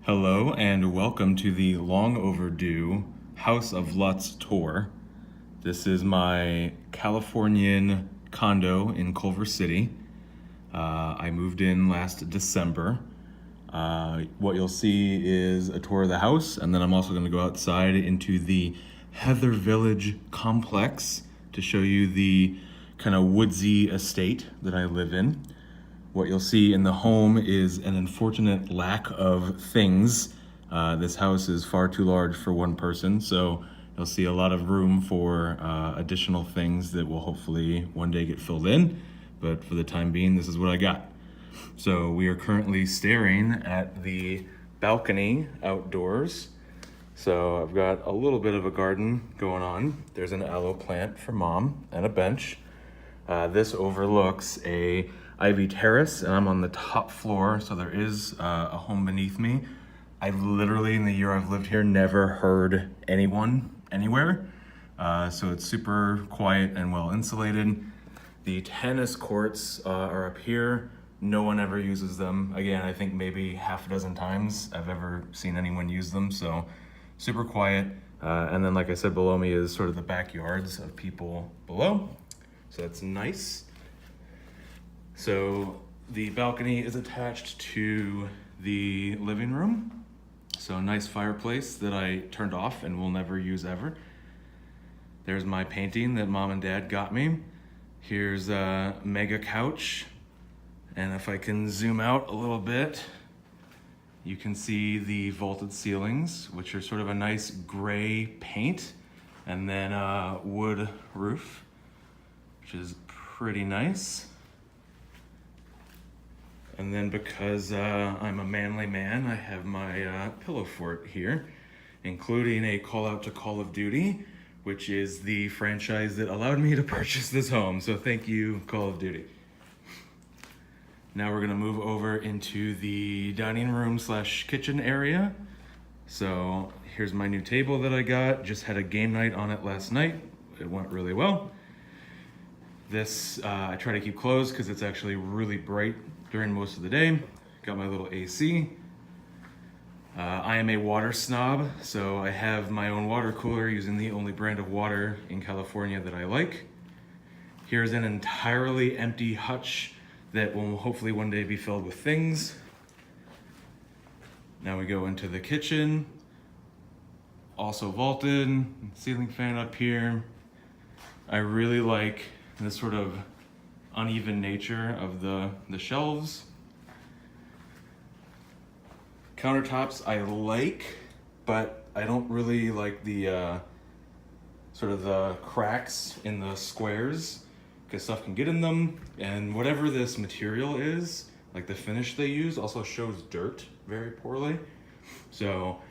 Hello and welcome to the long overdue House of Lutz tour. This is my Californian condo in Culver City. I moved in last December. What you'll see is a tour of the house, and then I'm also going to go outside into the Heather Village complex to show you the kind of woodsy estate that I live in. What you'll see in the home is an unfortunate lack of things. This house is far too large for one person, so you'll see a lot of room for additional things that will hopefully one day get filled in. But for the time being, this is what I got. So we are currently staring at the balcony outdoors. So I've got a little bit of a garden going on. There's an aloe plant for mom and a bench. This overlooks a ivy terrace, and I'm on the top floor, so there is a home beneath me. I've literally, in the year I've lived here, never heard anyone anywhere. So it's super quiet and well insulated. The tennis courts are up here. No one ever uses them. Again, I think maybe half a dozen times I've ever seen anyone use them, so super quiet. And then, like I said, below me is sort of the backyards of people below. So that's nice. So the balcony is attached to the living room. So a nice fireplace that I turned off and will never use ever. There's my painting that mom and dad got me. Here's a mega couch. And if I can zoom out a little bit, you can see the vaulted ceilings, which are sort of a nice gray paint, and then a wood roof, which is pretty nice. And then because I'm a manly man, I have my pillow fort here, including a call out to Call of Duty, which is the franchise that allowed me to purchase this home. So thank you, Call of Duty. Now we're gonna move over into the dining room / kitchen area. So here's my new table that I got. Just had a game night on it last night. It went really well. This, I try to keep closed because it's actually really bright during most of the day. Got my little AC. I am a water snob, so I have my own water cooler using the only brand of water in California that I like. Here's an entirely empty hutch that will hopefully one day be filled with things. Now we go into the kitchen. Also vaulted, ceiling fan up here. I really like this sort of uneven nature of the shelves. Countertops I like, but I don't really like the sort of the cracks in the squares, because stuff can get in them, and whatever this material is, like the finish they use, also shows dirt very poorly. So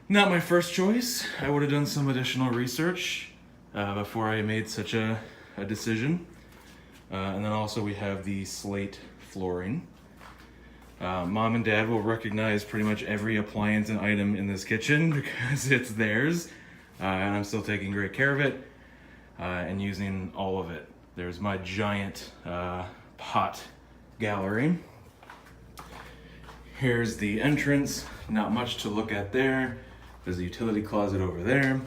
not my first choice. I would have done some additional research before I made such a decision. And then also we have the slate flooring. Mom and dad will recognize pretty much every appliance and item in this kitchen because it's theirs. And I'm still taking great care of it and using all of it. There's my giant pot gallery. Here's the entrance. Not much to look at there. There's a utility closet over there.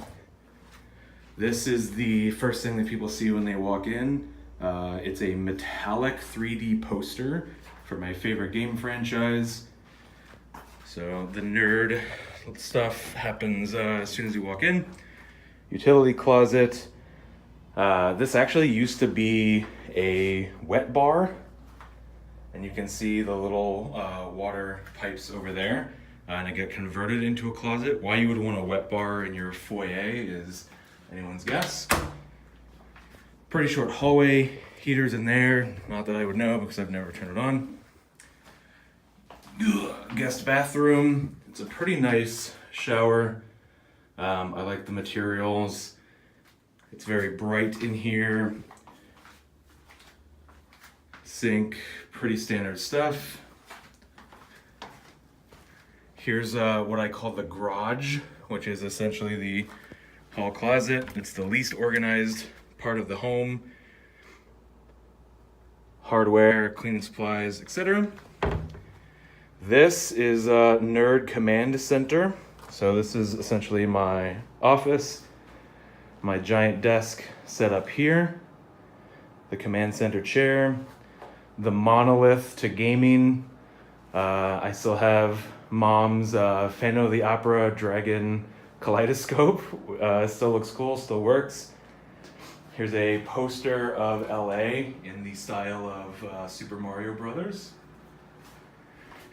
This is the first thing that people see when they walk in. It's a metallic 3D poster for my favorite game franchise. So the nerd stuff happens as soon as you walk in. Utility closet. This actually used to be a wet bar, and you can see the little water pipes over there, and it got converted into a closet. Why you would want a wet bar in your foyer is anyone's guess. Pretty short hallway, heaters in there, not that I would know because I've never turned it on. Guest bathroom. It's a pretty nice shower. I like the materials. It's very bright in here. Sink, pretty standard stuff. Here's what I call the garage, which is essentially the hall closet. It's the least organized part of the home. Hardware, cleaning supplies, etc. This is a Nerd Command Center. So this is essentially my office, my giant desk set up here, the command center chair, the monolith to gaming. I still have mom's Phantom of the Opera Dragon kaleidoscope. Still looks cool, still works. Here's a poster of LA in the style of Super Mario Brothers.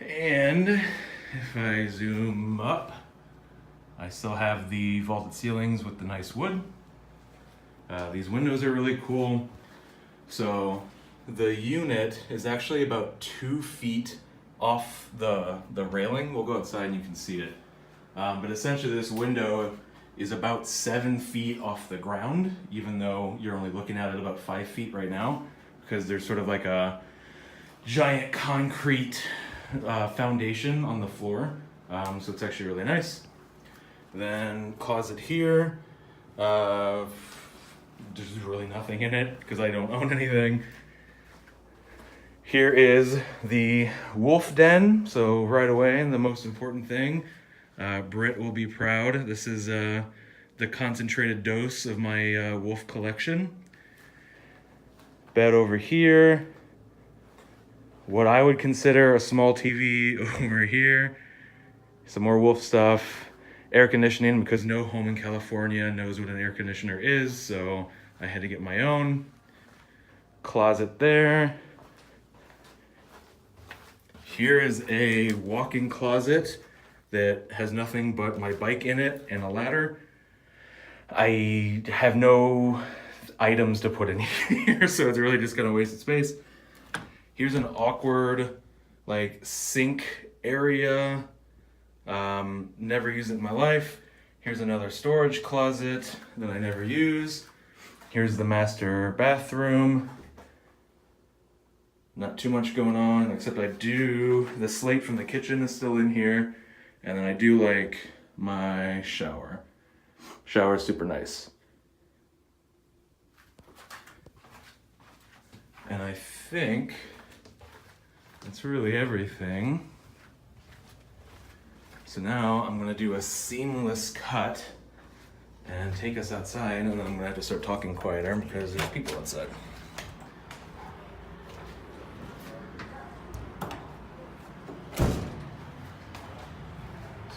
And if I zoom up, I still have the vaulted ceilings with the nice wood. These windows are really cool. So the unit is actually about 2 feet off the railing. We'll go outside and you can see it. But essentially this window is about 7 feet off the ground, even though you're only looking at it about 5 feet right now, because there's sort of like a giant concrete foundation on the floor. So it's actually really nice. Then closet here. There's really nothing in it because I don't own anything. Here is the wolf den. So right away, the most important thing. Britt will be proud. This is the concentrated dose of my wolf collection. Bed over here. What I would consider a small TV over here. Some more wolf stuff. Air conditioning, because no home in California knows what an air conditioner is, so I had to get my own. Closet there. Here is a walk-in closet that has nothing but my bike in it and a ladder. I have no items to put in here, so it's really just gonna waste space. Here's an awkward, like, sink area. Never used it in my life. Here's another storage closet that I never use. Here's the master bathroom. Not too much going on, except the slate from the kitchen is still in here. And then I do like my shower. Shower is super nice. And I think that's really everything. So now I'm gonna do a seamless cut and take us outside, and then I'm gonna have to start talking quieter because there's people outside.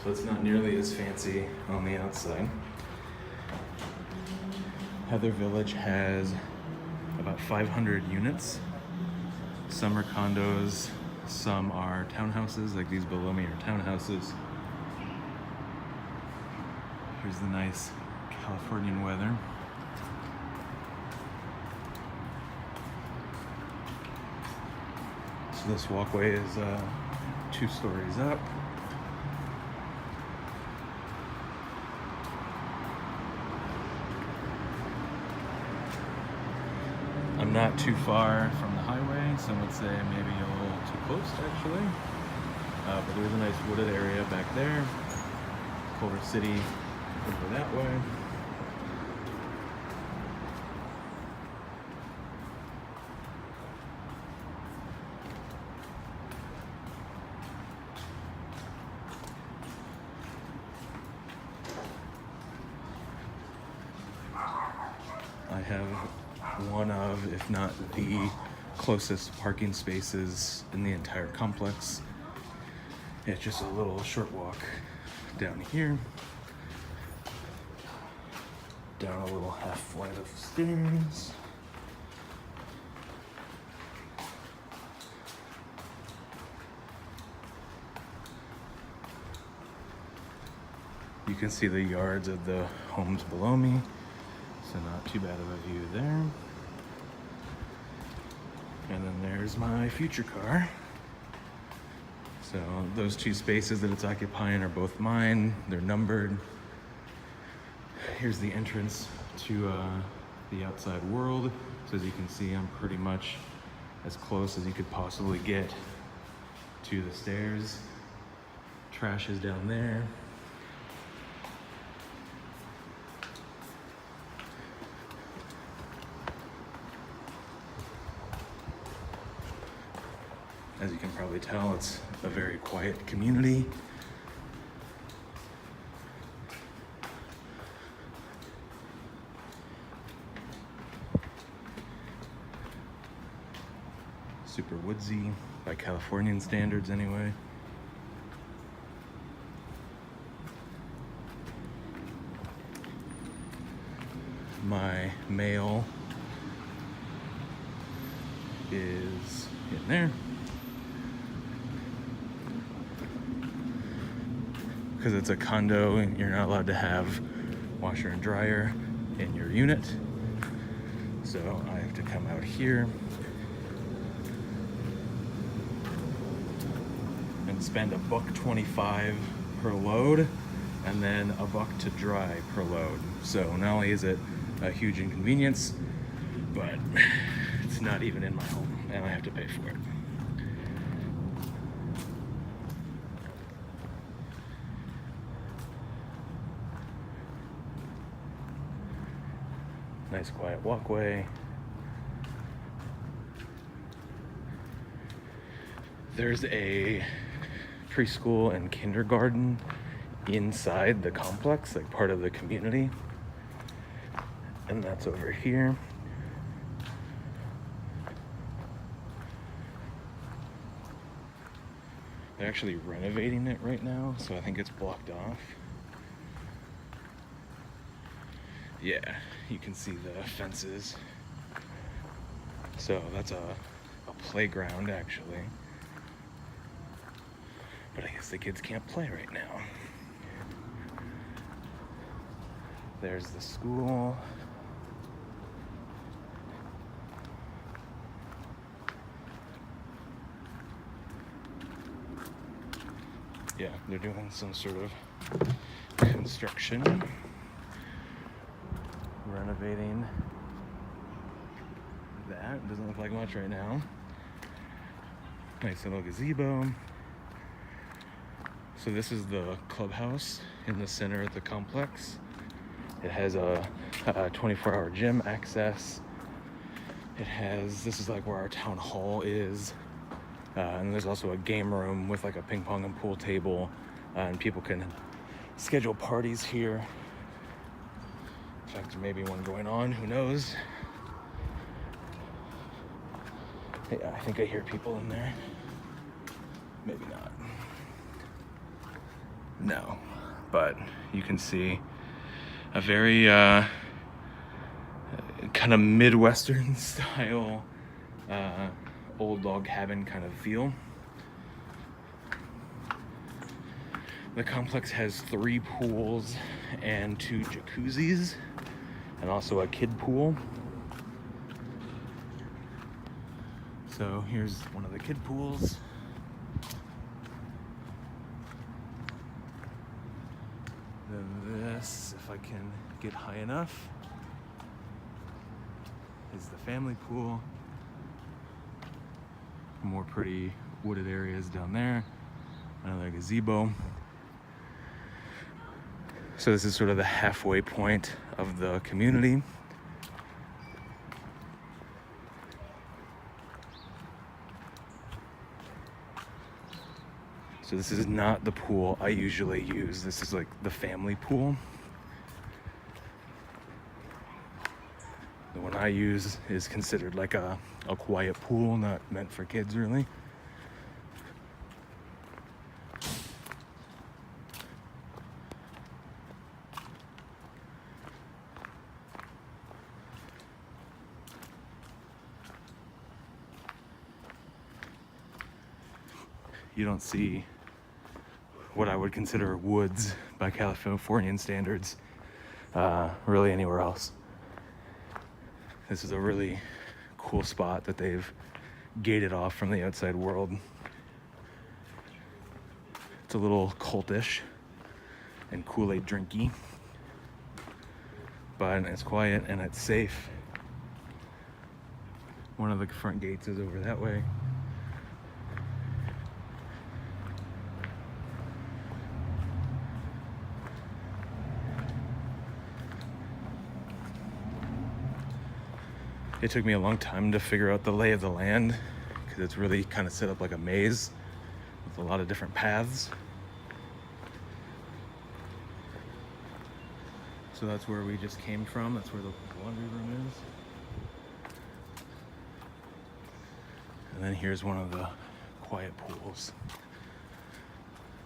So it's not nearly as fancy on the outside. Heather Village has about 500 units. Some are condos, some are townhouses, like these below me are townhouses. Here's the nice Californian weather. So this walkway is 2 stories up. I'm not too far from the highway. Some would say maybe a little too close, actually. But there's a nice wooded area back there. Culver City over that way. I have one of, if not the closest parking spaces in the entire complex. It's just a little short walk down here, down a little half flight of stairs. You can see the yards of the homes below me, so not too bad of a view there. And then there's my future car. So those 2 spaces that it's occupying are both mine. They're numbered. Here's the entrance to the outside world. So as you can see, I'm pretty much as close as you could possibly get to the stairs. Trash is down there. As you can probably tell, it's a very quiet community. Super woodsy by Californian standards anyway. My mail is in there. Because it's a condo and you're not allowed to have washer and dryer in your unit. So I have to come out here and spend $1.25 per load and then $1 to dry per load. So not only is it a huge inconvenience, but it's not even in my home and I have to pay for it. Nice quiet walkway. There's a preschool and kindergarten inside the complex, like part of the community. And that's over here. They're actually renovating it right now, so I think it's blocked off. Yeah, you can see the fences. So that's a playground actually. But I guess the kids can't play right now. There's the school. Yeah, they're doing some sort of construction, renovating that. Doesn't look like much right now. Nice little gazebo. So this is the clubhouse in the center of the complex. It has a 24-hour gym access. This is like where our town hall is. And there's also a game room with like a ping pong and pool table. And people can schedule parties here. In fact, there may be one going on, who knows? Yeah, I think I hear people in there. Maybe not. No, but you can see a very kind of Midwestern style old log cabin kind of feel. The complex has 3 pools and 2 jacuzzis and also a kid pool. So here's one of the kid pools. Then this, if I can get high enough, is the family pool. More pretty wooded areas down there. Another gazebo. So this is sort of the halfway point of the community. So this is not the pool I usually use. This is like the family pool. The one I use is considered like a quiet pool, not meant for kids really. You don't see what I would consider woods by Californian standards really anywhere else. This is a really cool spot that they've gated off from the outside world. It's a little cultish and Kool-Aid drinky, but it's quiet and it's safe. One of the front gates is over that way. It took me a long time to figure out the lay of the land because it's really kind of set up like a maze with There's a lot of different paths. So that's where we just came from. That's where the laundry room is. And then here's one of the quiet pools.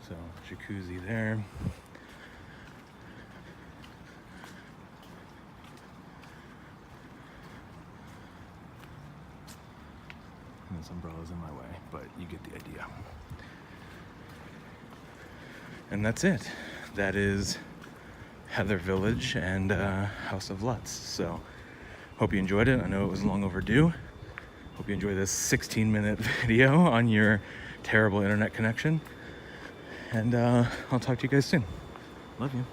So jacuzzi there. And this umbrella's in my way, but you get the idea. And that's it. That is Heather Village and House of Lutz. So hope you enjoyed it. I know it was long overdue. Hope you enjoy this 16-minute video on your terrible internet connection. And I'll talk to you guys soon. Love you.